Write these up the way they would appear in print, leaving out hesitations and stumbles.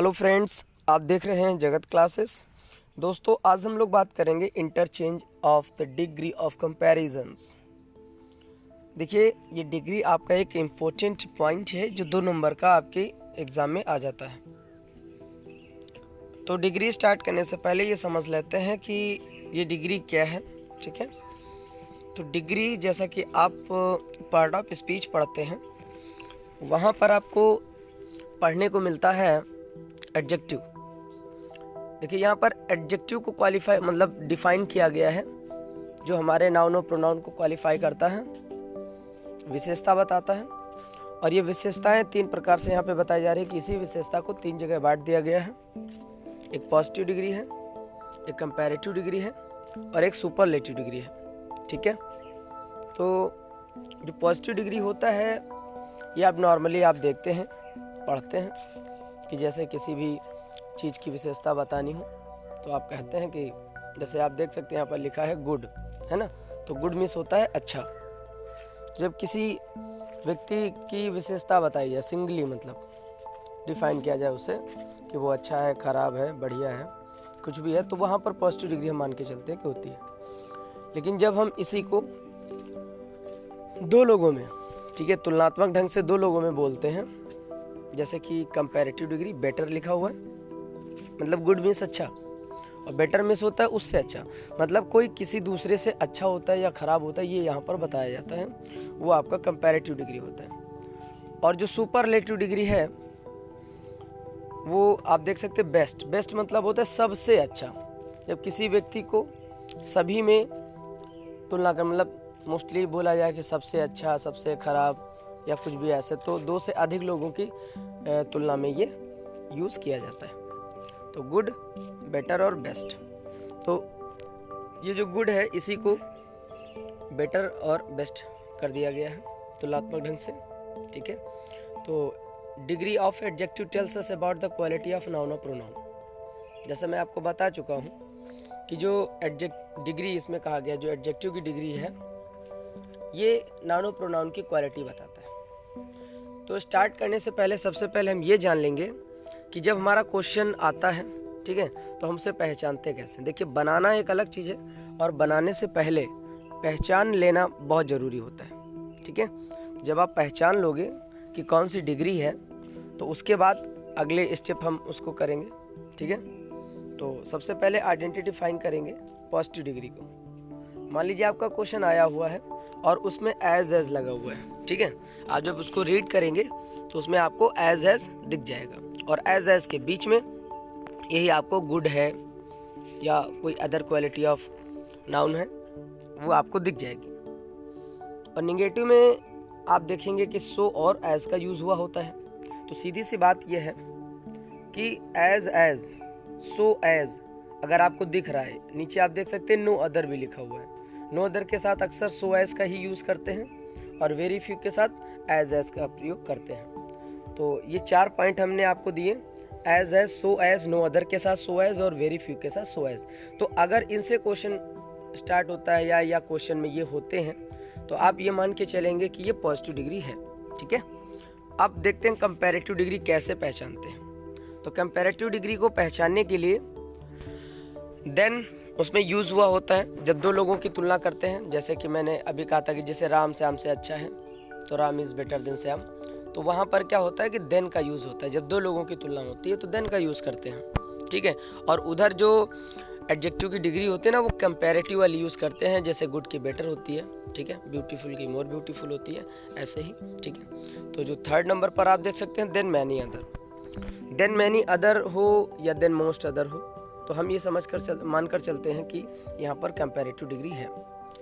Hello friends, आप देख रहे हैं जगत क्लासेस। दोस्तों, आज हम लोग बात करेंगे interchange of the degree of comparisons. देखिए, ये डिग्री आपका एक इम्पोर्टेंट पॉइंट है जो 2 नंबर का आपके एग्ज़ाम में आ जाता है। तो डिग्री स्टार्ट करने से पहले ये समझ लेते हैं कि ये डिग्री क्या है। ठीक है, तो डिग्री, जैसा कि आप पार्ट ऑफ स्पीच पढ़ते हैं, वहाँ पर आपको पढ़ने को मिलता है एडजेक्टिव। देखिए, यहाँ पर एडजेक्टिव को क्वालिफाई मतलब डिफाइन किया गया है, जो हमारे नाउन और प्रोनाउन को क्वालिफाई करता है, विशेषता बताता है। और ये विशेषताएं 3 प्रकार से यहाँ पे बताई जा रही है कि इसी विशेषता को 3 जगह बांट दिया गया है। एक पॉजिटिव डिग्री है, एक कंपैरेटिव डिग्री है और एक सुपरलेटिव डिग्री है। ठीक है, तो जो पॉजिटिव डिग्री होता है ये आप नॉर्मली आप देखते हैं, पढ़ते हैं कि जैसे किसी भी चीज़ की विशेषता बतानी हो तो आप कहते हैं कि जैसे आप देख सकते हैं यहाँ पर लिखा है गुड, है ना। तो गुड मीन्स होता है अच्छा। जब किसी व्यक्ति की विशेषता बताई जाए, सिंगली मतलब डिफाइन किया जाए उसे कि वो अच्छा है, ख़राब है, बढ़िया है, कुछ भी है, तो वहाँ पर पॉजिटिव डिग्री हम मान के चलते हैं कि होती है। लेकिन जब हम इसी को 2 लोगों में, ठीक है, तुलनात्मक ढंग से 2 लोगों में बोलते हैं, जैसे कि कंपैरेटिव डिग्री बेटर लिखा हुआ है, मतलब गुड मीन्स अच्छा, और बेटर मीन्स होता है उससे अच्छा, मतलब कोई किसी दूसरे से अच्छा होता है या ख़राब होता है, ये यहाँ पर बताया जाता है, वो आपका कंपैरेटिव डिग्री होता है। और जो सुपरलेटिव डिग्री है वो आप देख सकते हैं बेस्ट। बेस्ट मतलब होता है सबसे अच्छा। जब किसी व्यक्ति को सभी में तुलना कर, मतलब मोस्टली बोला जाए कि सबसे अच्छा, सबसे ख़राब या कुछ भी ऐसे, तो 2 से अधिक लोगों की तुलना में ये यूज़ किया जाता है। तो गुड, बेटर और बेस्ट। तो ये जो गुड है इसी को बेटर और बेस्ट कर दिया गया है तुलनात्मक ढंग से। ठीक है, तो degree of adjective tells us about the quality of noun और प्रोनाउन। जैसे मैं आपको बता चुका हूँ कि जो डिग्री इसमें कहा गया, जो एडजेक्टिव की डिग्री है, ये नाउन और प्रोनाउन की क्वालिटी बताता है। तो स्टार्ट करने से पहले सबसे पहले हम ये जान लेंगे कि जब हमारा क्वेश्चन आता है, ठीक है, तो हमसे पहचानते कैसे। देखिए, बनाना एक अलग चीज़ है और बनाने से पहले पहचान लेना बहुत ज़रूरी होता है। ठीक है, जब आप पहचान लोगे कि कौन सी डिग्री है तो उसके बाद अगले स्टेप हम उसको करेंगे। ठीक है, तो सबसे पहले आइडेंटिटी फाइन करेंगे पॉजिटिव डिग्री को। मान लीजिए आपका क्वेश्चन आया हुआ है और उसमें एज लगा हुआ है। ठीक है, आप जब उसको रीड करेंगे तो उसमें आपको एज दिख जाएगा, और एज के बीच में यही आपको गुड है या कोई अदर क्वालिटी ऑफ नाउन है वो आपको दिख जाएगी। और निगेटिव में आप देखेंगे कि सो और एज का यूज़ हुआ होता है। तो सीधी सी बात यह है कि एज सो एज अगर आपको दिख रहा है, नीचे आप देख सकते हैं नो अदर भी लिखा हुआ है। नो अदर के साथ अक्सर सो एज का ही यूज़ करते हैं और वेरी फ्यू के साथ एज का प्रयोग करते हैं। तो ये 4 पॉइंट हमने आपको दिए, as so as, no other के साथ सो एज और वेरी फ्यू के साथ सो एज। तो अगर इनसे क्वेश्चन स्टार्ट होता है या क्वेश्चन में ये होते हैं तो आप ये मान के चलेंगे कि ये पॉजिटिव डिग्री है। ठीक है, अब देखते हैं कंपैरेटिव डिग्री कैसे पहचानते हैं। तो कंपैरेटिव डिग्री को पहचानने के लिए देन उसमें यूज़ हुआ होता है जब 2 लोगों की तुलना करते हैं। जैसे कि मैंने अभी कहा था कि जैसे राम श्याम से अच्छा है तो Ram is better than Shyam, तो वहाँ पर क्या होता है कि देन का यूज़ होता है। जब 2 लोगों की तुलना होती है तो देन का यूज़ करते हैं। ठीक है, और उधर जो एडजेक्टिव की डिग्री होती है ना, वो कंपैरेटिव वाली यूज़ करते हैं। जैसे गुड की बेटर होती है, ठीक है, ब्यूटीफुल की मोर ब्यूटीफुल होती है, ऐसे ही। ठीक है, तो जो 3rd नंबर पर आप देख सकते हैं देन मैनी अदर हो या देन मोस्ट अदर हो, तो हम ये मानकर चलते हैं कि यहाँ पर कंपैरेटिव डिग्री है।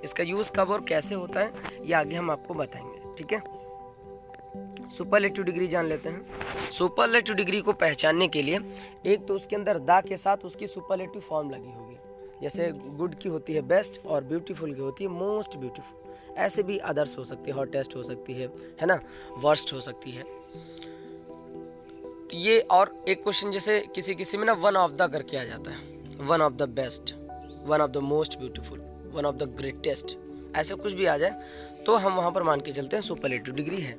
इसका यूज़ कब और कैसे होता है ये आगे हम आपको बताएंगे। ठीक है, सुपरलेटिव डिग्री जान लेते हैं। सुपरलेटिव डिग्री को पहचानने के लिए एक तो उसके अंदर दा के साथ उसकी सुपरलेटिव फॉर्म लगी होगी। जैसे गुड की होती है बेस्ट और ब्यूटीफुल की होती है मोस्ट ब्यूटीफुल। ऐसे भी अदर्स हो सकती है, हॉटेस्ट हो सकती है ना, वर्स्ट हो सकती है। तो ये, और एक क्वेश्चन जैसे किसी में ना वन ऑफ द करके आ जाता है, one of the best, one of the most beautiful, one of the greatest, ऐसे कुछ भी आ जाए तो हम वहाँ पर मान के चलते हैं सुपरलेटिव डिग्री है।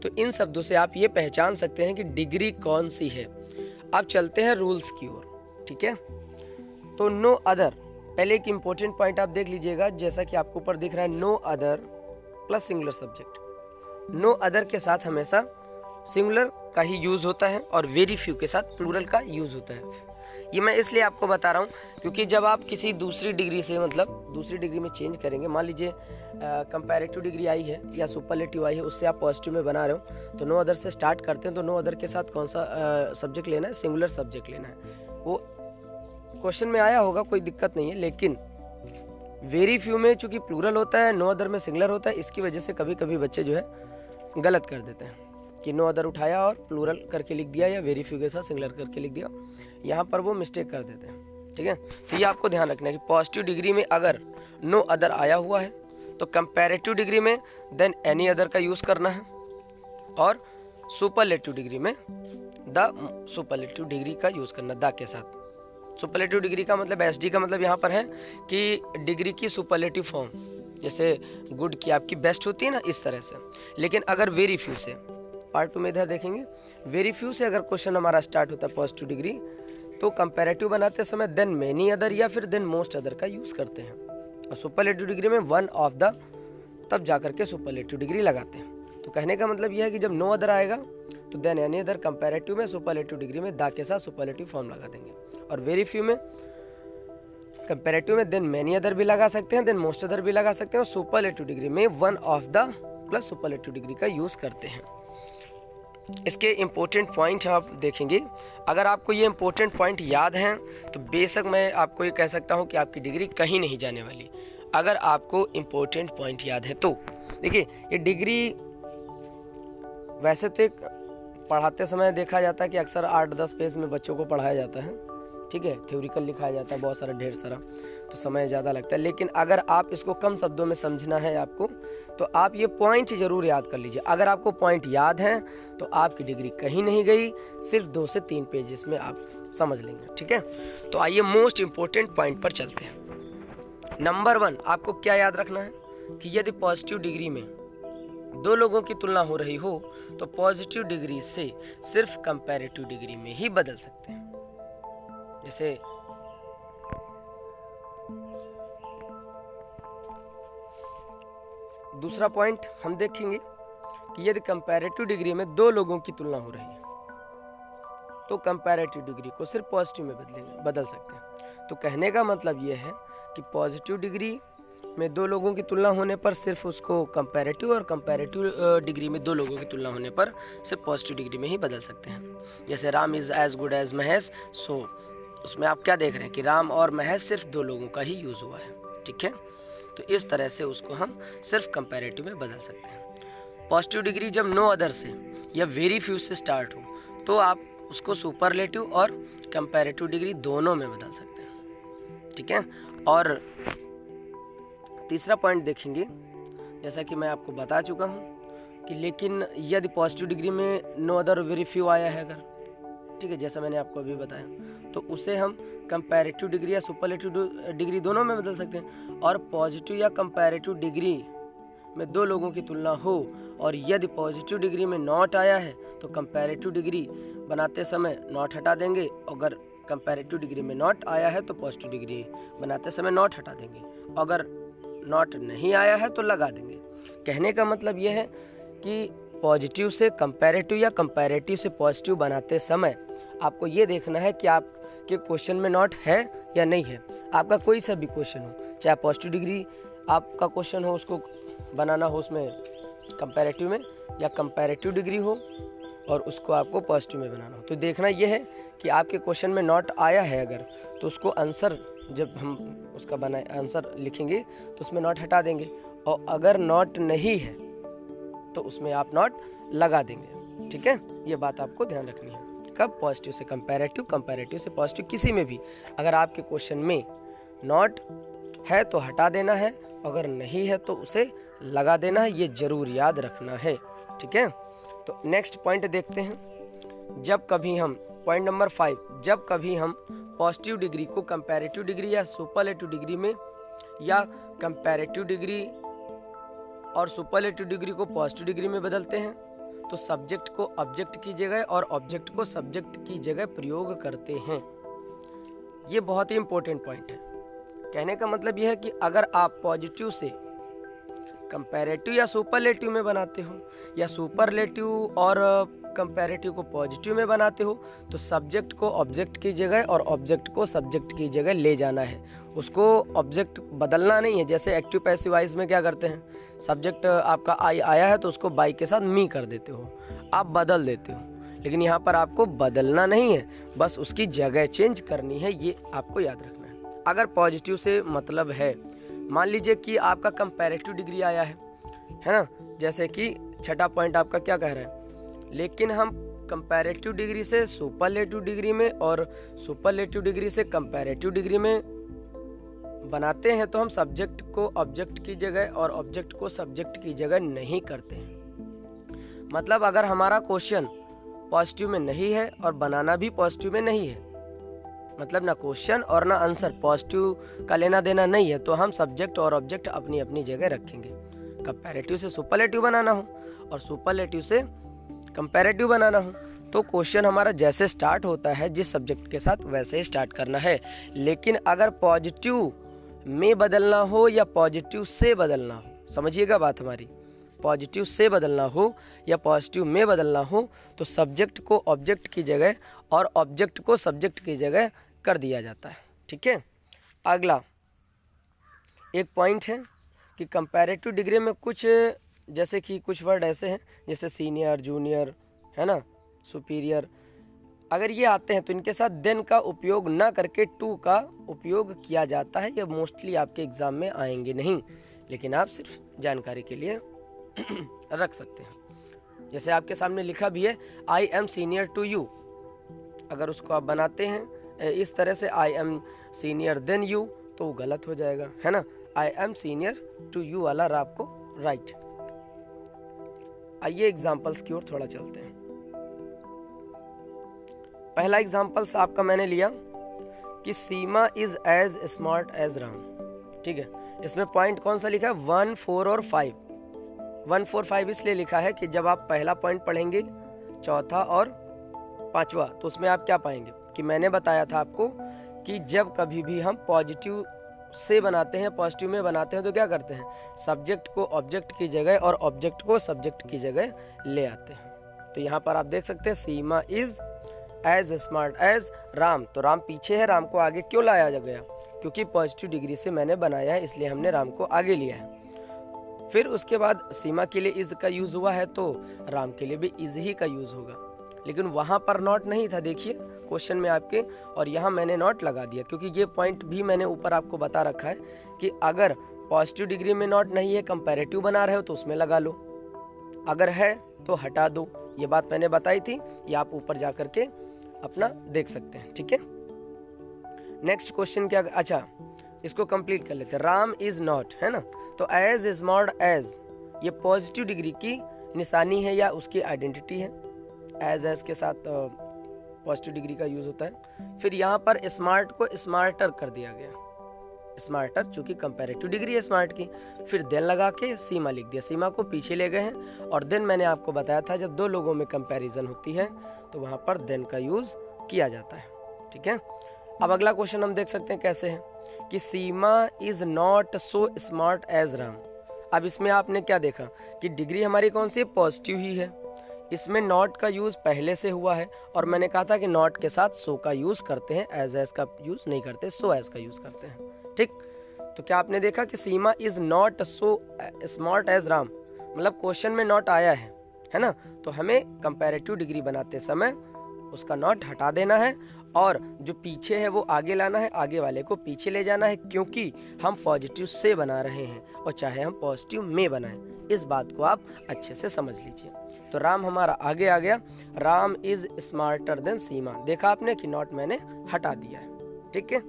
तो इन शब्दों से आप ये पहचान सकते हैं कि डिग्री कौन सी है। अब चलते हैं रूल्स की ओर, ठीक है। तो नो अदर, पहले एक इम्पोर्टेंट पॉइंट आप देख लीजिएगा, जैसा कि आपको ऊपर दिख रहा है no other plus singular subject. No other के साथ हमेशा सिंगुलर का ही यूज़ होता है और वेरी फ्यू के साथ प्लूरल का यूज़ होता है। ये मैं इसलिए आपको बता रहा हूँ क्योंकि जब आप किसी दूसरी डिग्री से, मतलब दूसरी डिग्री में चेंज करेंगे, मान लीजिए कंपैरेटिव डिग्री आई है या सुपरलेटिव आई है, उससे आप पॉजिटिव में बना रहे हो, तो नो अदर से स्टार्ट करते हैं। तो नो अदर के साथ कौन सा सब्जेक्ट लेना है? सिंगुलर सब्जेक्ट लेना है। वो क्वेश्चन में आया होगा, कोई दिक्कत नहीं है, लेकिन वेरी फ्यू में चूंकि प्लूरल होता है, नो अदर में सिंगुलर होता है, इसकी वजह से कभी कभी बच्चे जो है गलत कर देते हैं कि नो अदर उठाया और प्लूरल करके लिख दिया या वेरी फ्यू के साथ सिंगुलर करके लिख दिया, यहाँ पर वो मिस्टेक कर देते हैं, ठीक है। तो ये आपको ध्यान रखना है कि पॉजिटिव डिग्री में अगर नो अदर आया हुआ है तो कंपैरेटिव डिग्री में देन एनी अदर का यूज़ करना है, और सुपरलेटिव डिग्री में द सुपरलेटिव डिग्री का यूज़ करना, द के साथ। सुपरलेटिव डिग्री का मतलब एसडी का मतलब यहाँ पर है कि डिग्री की सुपरलेटिव फॉर्म, जैसे गुड की आपकी बेस्ट होती है ना, इस तरह से। लेकिन अगर वेरी फ्यू से, पार्ट 2 में इधर देखेंगे, वेरी फ्यू से अगर क्वेश्चन हमारा स्टार्ट होता है पॉजिटिव डिग्री, तो कंपैरेटिव बनाते समय देन मेनी अदर या फिर देन मोस्ट अदर का यूज़ करते हैं, और सुपरलेटिव डिग्री में वन ऑफ द, तब जा करके सुपरलेटिव डिग्री लगाते हैं। तो कहने का मतलब यह है कि जब नो अदर आएगा तो देन एनी अदर, कंपैरेटिव में सुपरलेटिव डिग्री में द के साथ सुपरलेटिव फॉर्म लगा देंगे, और वेरी फ्यू में कंपैरेटिव में देन मेनी अदर भी लगा सकते हैं, देन मोस्ट अदर भी लगा सकते हैं, और सुपरलेटिव डिग्री में one of the plus superlative degree का यूज़ करते हैं। इसके इम्पोर्टेंट पॉइंट आप देखेंगे, अगर आपको ये इम्पोर्टेंट पॉइंट याद हैं तो बेशक मैं आपको ये कह सकता हूँ कि आपकी डिग्री कहीं नहीं जाने वाली, अगर आपको इम्पोर्टेंट पॉइंट याद है तो। देखिए, ये डिग्री वैसे तो एक पढ़ाते समय देखा जाता है कि अक्सर 8-10 पेज में बच्चों को पढ़ाया जाता है, ठीक है, थ्योरिकल लिखाया जाता है बहुत सारा, ढेर सारा, तो समय ज़्यादा लगता है। लेकिन अगर आप इसको कम शब्दों में समझना है आपको, तो आप ये पॉइंट ज़रूर याद कर लीजिए। अगर आपको पॉइंट याद हैं तो आपकी डिग्री कहीं नहीं गई, सिर्फ 2 से 3 पेजेस में आप समझ लेंगे, ठीक है। तो आइए मोस्ट इम्पोर्टेंट पॉइंट पर चलते हैं। नंबर 1, आपको क्या याद रखना है कि यदि पॉजिटिव डिग्री में 2 लोगों की तुलना हो रही हो तो पॉजिटिव डिग्री से सिर्फ कंपैरेटिव डिग्री में ही बदल सकते हैं। जैसे दूसरा पॉइंट हम देखेंगे कि यदि कंपैरेटिव डिग्री में 2 लोगों की तुलना हो रही है तो कंपैरेटिव डिग्री को सिर्फ पॉजिटिव में बदल सकते हैं। तो कहने का मतलब ये है कि पॉजिटिव डिग्री में 2 लोगों की तुलना होने पर सिर्फ उसको कंपैरेटिव, और कंपैरेटिव डिग्री में 2 लोगों की तुलना होने पर सिर्फ पॉजिटिव डिग्री में ही बदल सकते हैं। जैसे Ram is as good as Mahesh, so उसमें आप क्या देख रहे हैं कि राम और महेश सिर्फ 2 लोगों का ही यूज़ हुआ है, ठीक है। तो इस तरह से उसको हम सिर्फ कंपैरेटिव में बदल सकते हैं। पॉजिटिव डिग्री जब नो अदर से या वेरी फ्यू से स्टार्ट हो तो आप उसको सुपरलेटिव और कंपैरेटिव डिग्री दोनों में बदल सकते हैं, ठीक है। और तीसरा पॉइंट देखेंगे, जैसा कि मैं आपको बता चुका हूँ कि लेकिन यदि पॉजिटिव डिग्री में नो अदर वेरी फ्यू आया है अगर, ठीक है, जैसा मैंने आपको अभी बताया, तो उसे हम कंपैरेटिव डिग्री या सुपरलेटिव डिग्री दोनों में बदल सकते हैं। और पॉजिटिव या कंपैरेटिव डिग्री में 2 लोगों की तुलना हो और यदि पॉजिटिव डिग्री में नॉट आया है तो कंपैरेटिव डिग्री बनाते समय नॉट हटा देंगे, अगर कंपैरेटिव डिग्री में नॉट आया है तो पॉजिटिव डिग्री बनाते समय नॉट हटा देंगे, अगर नॉट नहीं आया है तो लगा देंगे। कहने का मतलब यह है कि पॉजिटिव से कंपैरेटिव या कंपैरेटिव से पॉजिटिव बनाते समय आपको ये देखना है कि आपके क्वेश्चन में नॉट है या नहीं है। आपका कोई सा भी क्वेश्चन हो, चाहे पॉजिटिव डिग्री आपका क्वेश्चन हो, उसको बनाना हो उसमें कंपैरेटिव में, या कंपैरेटिव डिग्री हो और उसको आपको पॉजिटिव में बनाना हो, तो देखना यह है कि आपके क्वेश्चन में नॉट आया है अगर, तो उसको आंसर जब हम उसका बनाए आंसर लिखेंगे तो उसमें नॉट हटा देंगे, और अगर नॉट नहीं है तो उसमें आप नॉट लगा देंगे, ठीक है। ये बात आपको ध्यान रखनी है। कब? पॉजिटिव से कंपैरेटिव, कंपैरेटिव से पॉजिटिव, किसी में भी अगर आपके क्वेश्चन में नॉट है तो हटा देना है, अगर नहीं है तो उसे लगा देना है, ये जरूर याद रखना है, ठीक है। तो नेक्स्ट पॉइंट देखते हैं। जब कभी हम, पॉइंट नंबर 5, जब कभी हम पॉजिटिव डिग्री को कंपैरेटिव डिग्री या सुपरलेटिव डिग्री में, या कंपैरेटिव डिग्री और सुपरलेटिव डिग्री को पॉजिटिव डिग्री में बदलते हैं, तो सब्जेक्ट को ऑब्जेक्ट की जगह और ऑब्जेक्ट को सब्जेक्ट की जगह प्रयोग करते हैं। ये बहुत ही इंपॉर्टेंट पॉइंट है। कहने का मतलब यह है कि अगर आप पॉजिटिव से कंपैरेटिव या सुपरलेटिव में बनाते हो या सुपरलेटिव और कंपैरेटिव को पॉजिटिव में बनाते हो, तो सब्जेक्ट को ऑब्जेक्ट की जगह और ऑब्जेक्ट को सब्जेक्ट की जगह ले जाना है। उसको ऑब्जेक्ट बदलना नहीं है। जैसे एक्टिव पैसिव वॉइस में क्या करते हैं, सब्जेक्ट आपका आई आया है तो उसको बाई के साथ मी कर देते हो, आप बदल देते हो। लेकिन यहाँ पर आपको बदलना नहीं है, बस उसकी जगह चेंज करनी है, ये आपको याद रखना है। अगर पॉजिटिव से मतलब है, मान लीजिए कि आपका कंपैरेटिव डिग्री आया है ना, जैसे कि छठा पॉइंट आपका क्या कह रहा है, लेकिन हम कंपैरेटिव डिग्री से सुपरलेटिव डिग्री में और सुपरलेटिव डिग्री से कंपैरेटिव डिग्री में बनाते हैं, तो हम सब्जेक्ट को ऑब्जेक्ट की जगह और ऑब्जेक्ट को सब्जेक्ट की जगह नहीं करते हैं। मतलब अगर हमारा क्वेश्चन पॉजिटिव में नहीं है और बनाना भी पॉजिटिव में नहीं है, मतलब ना क्वेश्चन और ना आंसर, पॉजिटिव का लेना देना नहीं है, तो हम सब्जेक्ट और ऑब्जेक्ट अपनी अपनी जगह रखेंगे। कंपैरेटिव से सुपरलेटिव बनाना हो और सुपरलेटिव से कंपैरेटिव बनाना हो, तो क्वेश्चन हमारा जैसे स्टार्ट होता है जिस सब्जेक्ट के साथ, वैसे ही स्टार्ट करना है। लेकिन अगर पॉजिटिव में बदलना हो या पॉजिटिव से बदलना हो, समझिएगा बात हमारी, पॉजिटिव से बदलना हो या पॉजिटिव में बदलना हो, तो सब्जेक्ट को ऑब्जेक्ट की जगह और ऑब्जेक्ट को सब्जेक्ट की जगह कर दिया जाता है। ठीक है। अगला एक पॉइंट है कि कंपैरेटिव डिग्री में कुछ, जैसे कि कुछ वर्ड ऐसे हैं जैसे सीनियर, जूनियर, है ना, सुपीरियर, अगर ये आते हैं तो इनके साथ देन का उपयोग ना करके टू का उपयोग किया जाता है। ये मोस्टली आपके एग्ज़ाम में आएंगे नहीं, लेकिन आप सिर्फ जानकारी के लिए रख सकते हैं। जैसे आपके सामने लिखा भी है I am senior to you, अगर उसको आप बनाते हैं इस तरह से I am senior than you, तो वो गलत हो जाएगा, है ना। I am senior to you वाला आपको राइट। आइए एग्जाम्पल्स की ओर थोड़ा चलते हैं। पहला एग्जाम्पल्स आपका मैंने लिया कि Seema is as smart as Ram. ठीक है, इसमें पॉइंट कौन सा लिखा है, 1, 4 और 5। 1, 4, 5 इसलिए लिखा है कि जब आप पहला पॉइंट पढ़ेंगे, चौथा और पांचवा, तो उसमें आप क्या पाएंगे कि मैंने बताया था आपको कि जब कभी भी हम पॉजिटिव से बनाते हैं, पॉजिटिव में बनाते हैं, तो क्या करते हैं, सब्जेक्ट को ऑब्जेक्ट की जगह और ऑब्जेक्ट को सब्जेक्ट की जगह ले आते हैं। तो यहाँ पर आप देख सकते हैं Seema is as smart as Ram, तो राम पीछे है, राम को आगे क्यों लाया गया, क्योंकि पॉजिटिव डिग्री से मैंने बनाया है, इसलिए हमने राम को आगे लिया है। फिर उसके बाद सीमा के लिए इज का यूज़ हुआ है, तो राम के लिए भी इज ही का यूज़ होगा। लेकिन वहाँ पर नॉट नहीं था, देखिए क्वेश्चन में आपके, और यहाँ मैंने नॉट लगा दिया, क्योंकि ये पॉइंट भी मैंने ऊपर आपको बता रखा है कि अगर पॉजिटिव डिग्री में नॉट नहीं है, कंपैरेटिव बना रहे हो तो उसमें लगा लो, अगर है तो हटा दो। ये बात मैंने बताई थी, ये आप ऊपर जा करके अपना देख सकते हैं। ठीक है, नेक्स्ट क्वेश्चन क्या, अच्छा इसको कंप्लीट कर लेते हैं। राम इज नॉट, है ना, तो एज स्मार्ट एज, ये पॉजिटिव डिग्री की निशानी है या उसकी आइडेंटिटी है। एज के साथ पॉजिटिव डिग्री का यूज़ होता है। फिर यहाँ पर स्मार्ट को स्मार्टर कर दिया गया, स्मार्टर चूँकि कंपैरेटिव डिग्री है स्मार्ट की। फिर देन लगा के सीमा लिख दिया, सीमा को पीछे ले गए हैं। और देन मैंने आपको बताया था जब दो लोगों में कंपैरिजन होती है तो वहाँ पर देन का यूज़ किया जाता है। ठीक है, अब अगला क्वेश्चन हम देख सकते हैं कैसे है कि Seema is not so smart as Ram. अब इसमें आपने क्या देखा कि डिग्री हमारी कौन सी है, पॉजिटिव ही है। इसमें नॉट का यूज़ पहले से हुआ है, और मैंने कहा था कि नॉट के साथ सो का यूज़ करते हैं, एज का यूज़ नहीं करते, सो एज का यूज़ करते हैं। ठीक, तो क्या आपने देखा कि Seema is not so smart as Ram, मतलब क्वेश्चन में नॉट आया है ना, तो हमें कंपैरेटिव डिग्री बनाते समय उसका नॉट हटा देना है और जो पीछे है वो आगे लाना है, आगे वाले को पीछे ले जाना है, क्योंकि हम पॉजिटिव से बना रहे हैं और चाहे हम पॉजिटिव में बनाएं। इस बात को आप अच्छे से समझ लीजिए। तो राम हमारा आगे आ गया, राम इज स्मार्टर देन सीमा। देखा आपने कि नॉट मैंने हटा दिया है। ठीक है,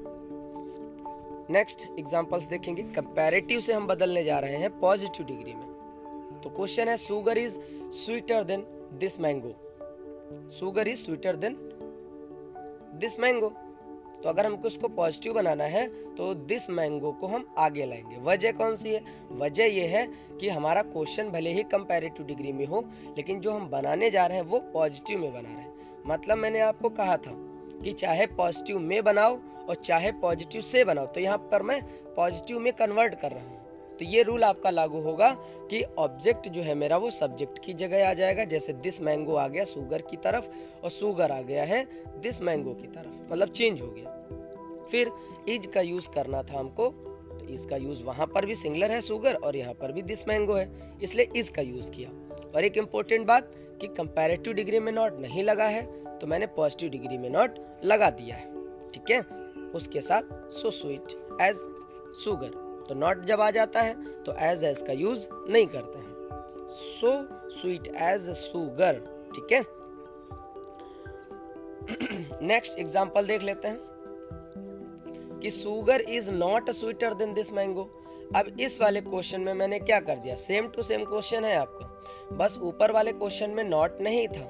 नेक्स्ट एग्जांपल्स देखेंगे। कंपैरेटिव से हम बदलने जा रहे हैं पॉजिटिव डिग्री में। तो क्वेश्चन है sugar is sweeter than this mango. Sugar is sweeter than this mango, तो अगर हमको इसको पॉजिटिव बनाना है तो दिस मैंगो को हम आगे लाएंगे। वजह कौन सी है, वजह ये है कि हमारा क्वेश्चन भले ही कंपैरेटिव डिग्री में हो, लेकिन जो हम बनाने जा रहे हैं वो पॉजिटिव में बना रहे हैं। मतलब मैंने आपको कहा था कि चाहे पॉजिटिव में बनाओ और चाहे पॉजिटिव से बनाओ, तो यहाँ पर मैं पॉजिटिव में कन्वर्ट कर रहा हूँ। तो ये रूल आपका लागू होगा कि ऑब्जेक्ट जो है मेरा वो सब्जेक्ट की जगह आ जाएगा। जैसे दिस मैंगो आ गया शुगर की तरफ और शुगर आ गया है दिस मैंगो की तरफ, मतलब चेंज हो गया। फिर इज का यूज़ करना था हमको, तो इसका यूज़ वहाँ पर भी सिंगुलर है शुगर और यहाँ पर भी दिस मैंगो है, इसलिए इज का यूज़ किया। और एक इम्पोर्टेंट बात कि कंपैरेटिव डिग्री में नॉट नहीं लगा है, तो मैंने पॉजिटिव डिग्री में नॉट लगा दिया है। ठीक है, उसके साथ सो स्वीट एज शुगर, तो नॉट जब आ जाता है तो एज का यूज़ नहीं करते हैं। So sweet as sugar. ठीक है, नेक्स्ट एग्जाम्पल देख लेते हैं कि sugar is not sweeter than this mango. अब इस वाले क्वेश्चन में मैंने क्या कर दिया, सेम टू सेम क्वेश्चन है आपका, बस ऊपर वाले क्वेश्चन में नॉट नहीं था।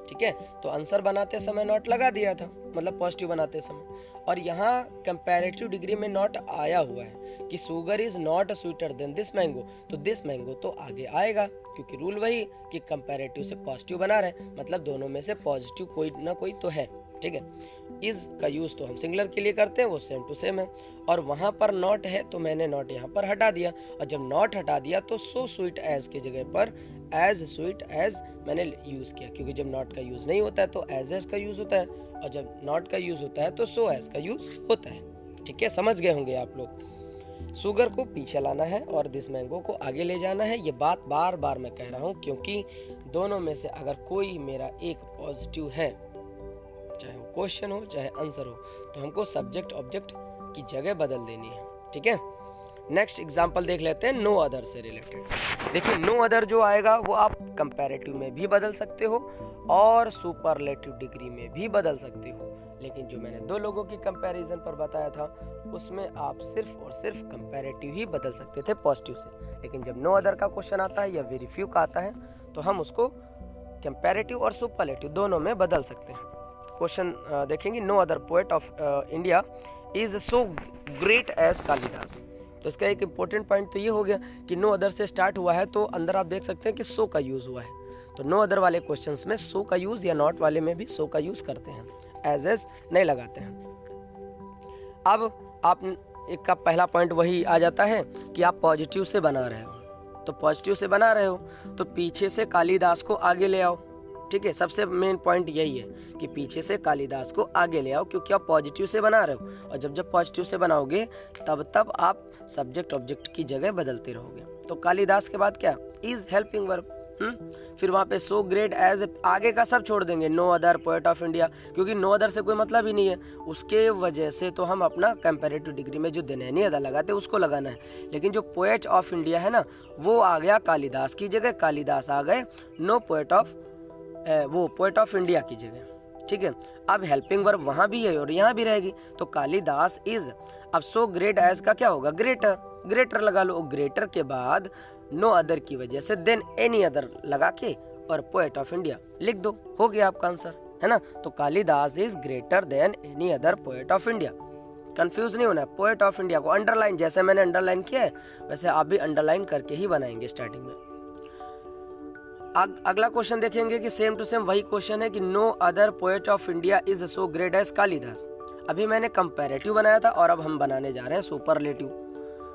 ठीक है, तो आंसर बनाते समय नॉट लगा दिया था, मतलब पॉजिटिव बनाते समय। और यहाँ कंपैरेटिव डिग्री में नॉट आया हुआ है कि sugar is not sweeter than this mango, तो दिस मैंगो तो आगे आएगा, क्योंकि रूल वही कि कंपैरेटिव से पॉजिटिव बना रहे हैं, मतलब दोनों में से पॉजिटिव कोई ना कोई तो है। ठीक है, इज का यूज़ तो हम सिंगुलर के लिए करते हैं, वो सेम टू सेम है। और वहाँ पर नॉट है तो मैंने नॉट यहाँ पर हटा दिया, और जब नॉट हटा दिया तो सो स्वीट एज की जगह पर एज स्वीट एज मैंने यूज़ किया, क्योंकि जब नॉट का यूज़ नहीं होता है तो एज का यूज़ होता है, और जब नॉट का यूज़ होता है तो सो एज का यूज़ होता है। ठीक है, समझ गए होंगे आप लोग। शुगर को पीछे लाना है और दिस मैंगो को आगे ले जाना है। ये बात बार बार मैं कह रहा हूँ, क्योंकि दोनों में से अगर कोई मेरा एक पॉजिटिव है, चाहे वो क्वेश्चन हो चाहे आंसर हो, तो हमको सब्जेक्ट ऑब्जेक्ट की जगह बदल देनी है। ठीक है, नेक्स्ट एग्जांपल देख लेते हैं नो अदर से रिलेटेड। देखिए, नो अदर जो आएगा वो आप कंपैरेटिव में भी बदल सकते हो और सुपरलेटिव डिग्री में भी बदल सकते हो, लेकिन जो मैंने दो लोगों की कंपैरिजन पर बताया था उसमें आप सिर्फ और सिर्फ कंपैरेटिव ही बदल सकते थे पॉजिटिव से। लेकिन जब नो अदर का क्वेश्चन आता है या वेरी फ्यू का आता है तो हम उसको कंपैरेटिव और सुपरलेटिव दोनों में बदल सकते हैं। क्वेश्चन देखेंगे, no other poet of India is so great as Kalidas. तो इसका एक इम्पोर्टेंट पॉइंट तो ये हो गया कि नो अदर से स्टार्ट हुआ है, तो अंदर आप देख सकते हैं कि सो का यूज़ हुआ है। तो नो अदर वाले क्वेश्चंस में सो का यूज़ या नॉट वाले में भी सो का यूज़ करते हैं, एज नहीं लगाते हैं। अब आप एक का पहला पॉइंट वही आ जाता है कि आप पॉजिटिव से बना रहे हो, तो पॉजिटिव से बना रहे हो तो पीछे से कालिदास को आगे ले आओ। ठीक है, सबसे मेन पॉइंट यही है कि पीछे से कालिदास को आगे ले आओ, क्योंकि आप पॉजिटिव से बना रहे हो, और जब पॉजिटिव से बनाओगे तब आप सब्जेक्ट ऑब्जेक्ट की जगह बदलते रहोगे। तो कालिदास के बाद क्या, इज हेल्पिंग वर्ब। फिर वहाँ पे सो ग्रेट एज, आगे का सब छोड़ देंगे, no other poet of India, क्योंकि नो अदर से कोई मतलब ही नहीं है। उसके वजह से तो हम अपना कंपैरेटिव डिग्री में जो दिनैनी अदा लगाते हैं उसको लगाना है, लेकिन जो पोएट ऑफ इंडिया है ना वो आ गया कालिदास की जगह, कालिदास आ गए नो पोएट ऑफ वो पोएट ऑफ इंडिया की जगह। ठीक है, अब हेल्पिंग वर्ब वहाँ भी है और यहाँ भी रहेगी, तो कालिदास इज, अब सो ग्रेट एज का क्या होगा, ग्रेटर, ग्रेटर लगा लो। ग्रेटर के बाद नो अदर की वजह से देन एनी अदर लगा के और पोएट ऑफ इंडिया लिख दो, हो गया आपका आंसर, है ना। तो Kalidas is greater then any other poet of India. Confuse नहीं होना है, पोएट ऑफ इंडिया को अंडरलाइन, जैसे मैंने अंडरलाइन किया है वैसे आप भी अंडरलाइन करके ही बनाएंगे स्टार्टिंग में। अगला क्वेश्चन देखेंगे कि सेम टू सेम वही क्वेश्चन है कि no other poet of India is so great as Kalidas. अभी मैंने कंपैरेटिव बनाया था और अब हम बनाने जा रहे हैं सुपरलेटिव।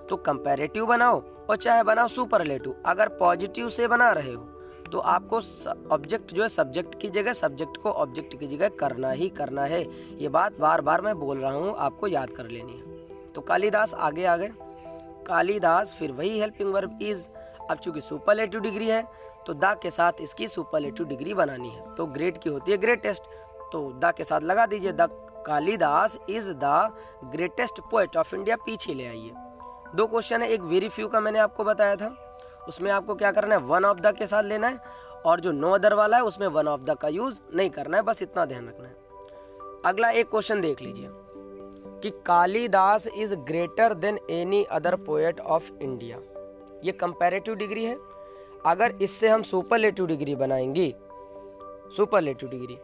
तो कंपैरेटिव बनाओ और चाहे बनाओ सुपरलेटिव, अगर पॉजिटिव से बना रहे हो तो आपको ऑब्जेक्ट जो है सब्जेक्ट की जगह, सब्जेक्ट को ऑब्जेक्ट की जगह करना ही करना है। ये बात बार बार मैं बोल रहा हूँ, आपको याद कर लेनी है। तो कालिदास आगे आ गए, कालिदास, फिर वही हेल्पिंग वर्ब इज। अब चूंकि सुपरलेटिव डिग्री है तो द के साथ इसकी सुपरलेटिव डिग्री बनानी है, तो ग्रेट की होती है ग्रेटेस्ट, तो द के साथ लगा दीजिए, the Kalidas is the greatest poet of India, पीछे ले आइए। दो क्वेश्चन है, एक वेरी फ्यू का मैंने आपको बताया था, उसमें आपको क्या करना है, वन ऑफ द के साथ लेना है, और जो नो अदर वाला है उसमें वन ऑफ द का यूज नहीं करना है, बस इतना ध्यान रखना है। अगला एक क्वेश्चन देख लीजिए कि Kalidas is greater then any other poet of India. ये कंपैरेटिव डिग्री है, अगर इससे हम सुपरलेटिव डिग्री बनाएंगे, सुपरलेटिव डिग्री,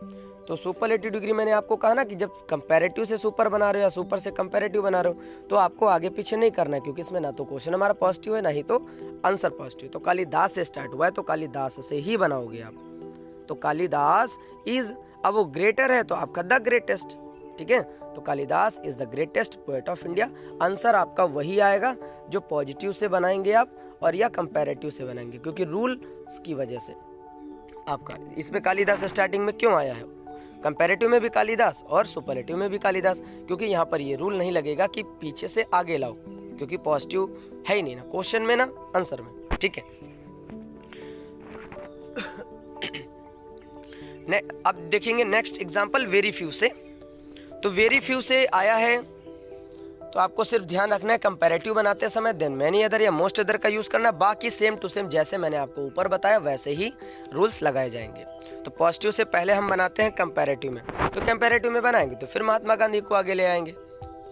तो सुपरलेटिव डिग्री मैंने आपको कहा ना कि जब कंपैरेटिव से सुपर बना रहे हो या सुपर से कंपैरेटिव बना रहे हो तो आपको आगे पीछे नहीं करना है, क्योंकि इसमें ना तो क्वेश्चन हमारा पॉजिटिव है ना ही तो आंसर पॉजिटिव, तो कालिदास से स्टार्ट हुआ है तो कालिदास से ही बनाओगे आप। तो कालिदास इज, अब वो ग्रेटर है तो आपका द ग्रेटेस्ट, ठीक है। तो Kalidas is the greatest poet of India. Answer आपका वही आएगा जो पॉजिटिव से बनाएंगे आप और या कंपैरेटिव से बनाएंगे, क्योंकि रूल्स की वजह से आपका इसमें कालिदास स्टार्टिंग में क्यों आया है, कंपैरेटिव में भी कालिदास और सुपरलेटिव में भी कालिदास, क्योंकि यहाँ पर ये रूल नहीं लगेगा कि पीछे से आगे लाओ, क्योंकि पॉजिटिव है ही नहीं ना क्वेश्चन में ना आंसर में, ठीक है। अब देखेंगे नेक्स्ट एग्जांपल वेरी फ्यू से। तो वेरी फ्यू से आया है तो आपको सिर्फ ध्यान रखना है कंपैरेटिव बनाते समय देन मैनी अदर या मोस्ट अदर का यूज करना, बाकी सेम टू सेम जैसे मैंने आपको ऊपर बताया वैसे ही रूल्स लगाए जाएंगे। तो पॉजिटिव से पहले हम बनाते हैं कंपैरेटिव में, तो कंपैरेटिव में बनाएंगे तो फिर महात्मा गांधी को आगे ले आएंगे।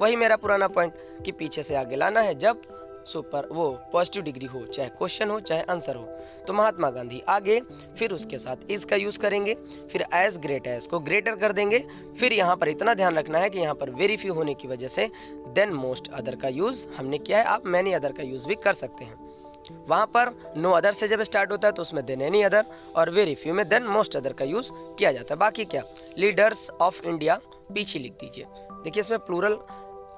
वही मेरा पुराना पॉइंट कि पीछे से आगे लाना है जब सुपर वो पॉजिटिव डिग्री हो, चाहे क्वेश्चन हो चाहे आंसर हो। तो महात्मा गांधी आगे, फिर उसके साथ इज का यूज करेंगे, फिर एज ग्रेट एज को ग्रेटर कर देंगे। फिर यहाँ पर इतना ध्यान रखना है कि यहाँ पर वेरी फ्यू होने की वजह से देन मोस्ट अदर का यूज हमने किया है, आप मैनी अदर का यूज भी कर सकते हैं। वहाँ पर नो अदर से जब स्टार्ट होता है तो उसमें देन एनी अदर, और वेरी फ्यू में देन मोस्ट अदर का यूज किया जाता है। बाकी क्या, लीडर्स ऑफ इंडिया पीछे लिख दीजिए। देखिए इसमें प्लूरल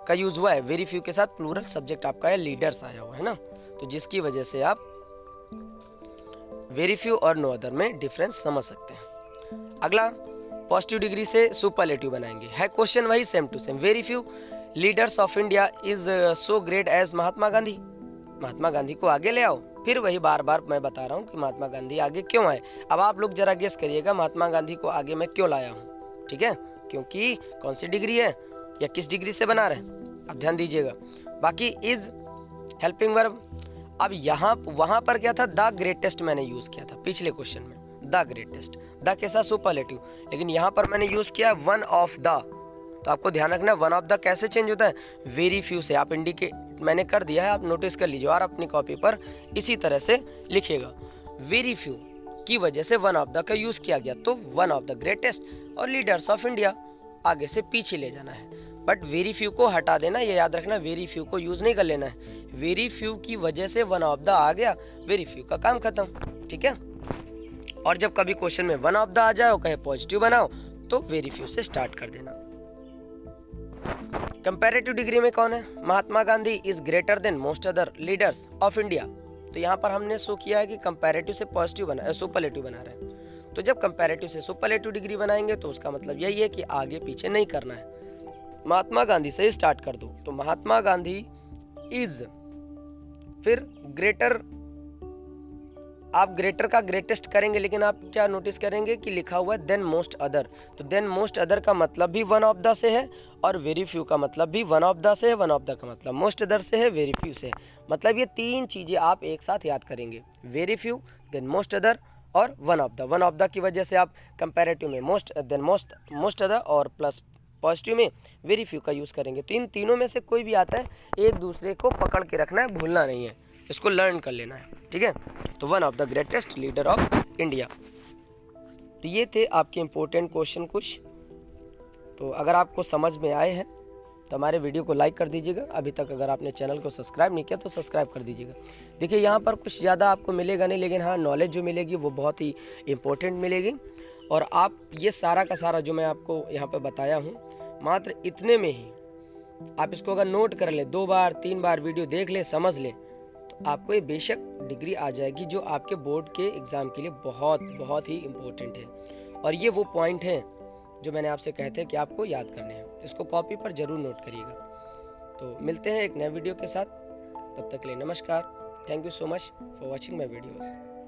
का यूज हुआ है, वेरी फ्यू के साथ प्लूरल सब्जेक्ट आपका है, लीडर्स आया हुआ है ना, तो जिसकी वजह से आप वेरी फ्यू और नो अदर में डिफरेंस समझ सकते हैं। अगला पॉजिटिव डिग्री से सुपरलेटिव बनाएंगे, है क्वेश्चन वही same to same. Very few leaders of India is so great as Mahatma Gandhi, Mahatma Gandhi को आगे ले आओ। फिर वही बार बार मैं बता रहा हूँ कि महात्मा गांधी आगे क्यों आए। अब आप लोग जरा गेस करिएगा महात्मा गांधी को आगे मैं क्यों लाया हूँ, ठीक है, क्योंकि कौन सी डिग्री है या किस डिग्री से बना रहे हैं, अब ध्यान दीजिएगा। बाकी इज हेल्पिंग वर्ब, अब यहाँ वहाँ पर क्या था, द ग्रेटेस्ट मैंने यूज किया था पिछले क्वेश्चन में, द ग्रेटेस्ट, द के साथ सुपरलेटिव, लेकिन यहाँ पर मैंने यूज किया वन ऑफ द। तो आपको ध्यान रखना वन ऑफ द कैसे चेंज होता है, वेरी फ्यू से आप इंडिकेट मैंने कर दिया है, आप नोटिस कर लीजिए और अपनी कॉपी पर इसी तरह से लिखिएगा। वेरी फ्यू की वजह से वन ऑफ द का यूज किया गया, तो वन ऑफ द ग्रेटेस्ट और लीडर्स ऑफ इंडिया आगे से पीछे ले जाना है। बट वेरी फ्यू को हटा देना, ये याद रखना, वेरी फ्यू को यूज नहीं कर लेना है। वेरी फ्यू की वजह से वन ऑफ द आ गया, वेरी फ्यू का काम खत्म, ठीक है। और जब कभी क्वेश्चन में वन ऑफ द आ जाए और कहे पॉजिटिव बनाओ तो वेरी फ्यू से स्टार्ट कर देना। कंपैरेटिव डिग्री में कौन है, Mahatma Gandhi is greater than most other leaders of India. तो यहाँ पर हमने शो किया है कि कंपैरेटिव से पॉजिटिव बना सुपरलेटिव बना रहे हैं। तो जब कंपैरेटिव से सुपरलेटिव डिग्री बनाएंगे तो उसका मतलब यही है कि आगे पीछे नहीं करना है, महात्मा गांधी से स्टार्ट कर दो। तो महात्मा गांधी इज, फिर ग्रेटर, आप ग्रेटर का ग्रेटेस्ट करेंगे, लेकिन आप क्या नोटिस करेंगे कि लिखा हुआ है देन मोस्ट अदर। तो देन मोस्ट अदर का मतलब भी वन ऑफ द से है और वेरी फ्यू का मतलब भी वन ऑफ द से है, वन ऑफ द का मतलब मोस्ट अदर से है, वेरी फ्यू से है। मतलब ये तीन चीजें आप एक साथ याद करेंगे, very few than most other और one of the. One of the की वजह से आप कंपैरेटिव में मोस्ट देन मोस्ट अदर और प्लस पॉजिटिव में वेरी फ्यू का यूज करेंगे। तो इन तीनों में से कोई भी आता है, एक दूसरे को पकड़ के रखना है, भूलना नहीं है, इसको लर्न कर लेना है, ठीक है। तो one of the greatest leader of India. तो ये थे आपके इम्पोर्टेंट क्वेश्चन कुछ। तो अगर आपको समझ में आए हैं तो हमारे वीडियो को लाइक कर दीजिएगा। अभी तक अगर आपने चैनल को सब्सक्राइब नहीं किया तो सब्सक्राइब कर दीजिएगा। देखिए यहाँ पर कुछ ज़्यादा आपको मिलेगा नहीं, लेकिन हाँ नॉलेज जो मिलेगी वो बहुत ही इम्पोर्टेंट मिलेगी। और आप ये सारा का सारा जो मैं आपको यहाँ पर बताया हूँ, मात्र इतने में ही आप इसको अगर नोट कर ले, 2 बार 3 बार वीडियो देख ले, समझ ले, तो आपको ये बेशक डिग्री आ जाएगी जो आपके बोर्ड के एग्ज़ाम के लिए बहुत बहुत ही इम्पोर्टेंट है। और ये वो पॉइंट हैं जो मैंने आपसे कहते हैं कि आपको याद करने हैं, इसको कॉपी पर ज़रूर नोट करिएगा। तो मिलते हैं एक नए वीडियो के साथ, तब तक के लिए नमस्कार। Thank you so much for watching my videos.